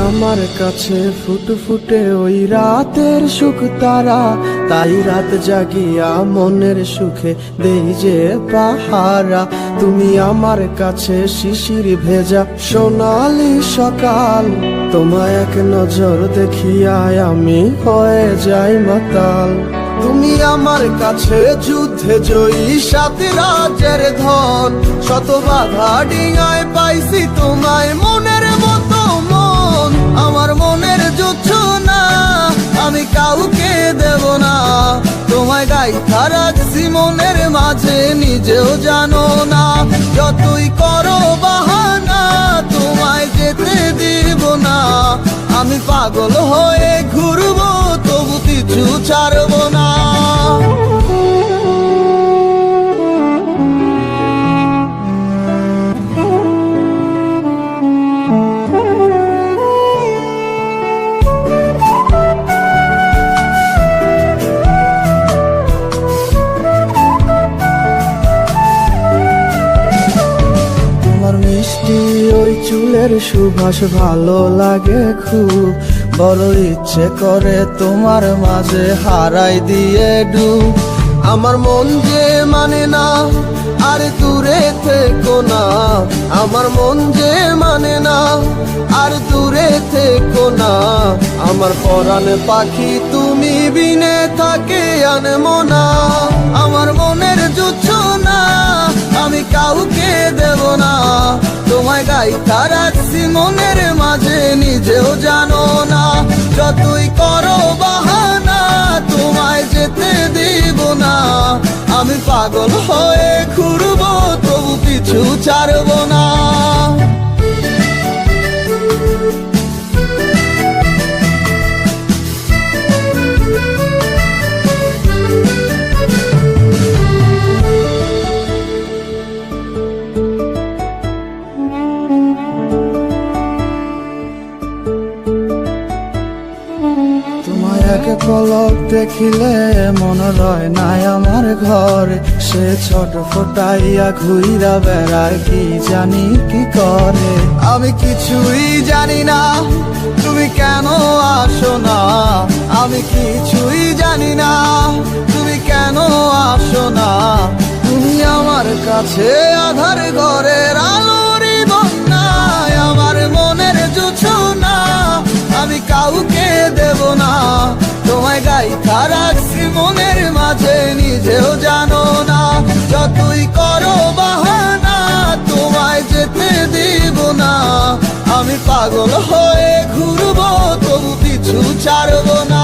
আমার কাছে ফুটফুটে ওই রাতের সুখ তারা, তাই রাত জাগিয়া মনের সুখে দেই যে পাহারা। তুমি আমার কাছে শিশির ভেজা সোনালি সকাল, তোমায় এক নজর দেখিয়ায় আমি হয়ে যাই মাতাল। তুমি আমার কাছে যুদ্ধে জয়ী সাত রাজের ধন, শত বাধা ডিঙায় পাইছি তোমায় মনের মতো মন। আমার মনের যুদ্ধ না আমি কাউকে দেব না, তোমায় গাইথা রাখছি মনের মাঝে নিজেও জানো না। যতই করো বাহানা তোমায় যেতে দিব না, আমি পাগল হয়ে ঘুরবো তবু কিছু ছাড়বো না। মিষ্টি ওই চুলের সুবাস ভালো লাগে খুব, বড় ইচ্ছে করে তোমার মাঝে হারাই দিয়ে ডুব। আমার মন যে মানে না আর দূরে থেকো না, আমার মন যে মানে না আর দূরে থেকো না। আমার পরাণ পাখি তুমি বিনে থাকে আনমো না, আমার মনের যুদ্ধ না আমি কাউকে দেব না। তোমায় গাইথা রাখছি মনের মাঝে নিজেও জানো না, যতই করো বাহানা তোমায় যেতে দিব না। আমি পাগল হয়ে ঘুরবো তবু কিছু ছাড়বো না। এক পলক দেখিলে মন রয় নাই আমার ঘরে, সে ছোট ফোটাইয়া ঘুইরা বেড়ায় কি জানি কি করে। আমি কিছুই জানি না তুমি কেন আসো না, আমি কিছুই জানি না তুমি কেন আসো না। তুমি আমার কাছে আধার ঘরের আলোরই বন্যায়, আমার মনের জোছনা আমি কাউকে দেব না। তোমায় গাইথা রাখছি মনের মাঝে নিজেও জানো না, যতই করো বাহানা তোমায় যেতে দিব না। আমি পাগল হয়ে ঘুরবো তবু পিছু ছাড়বো না।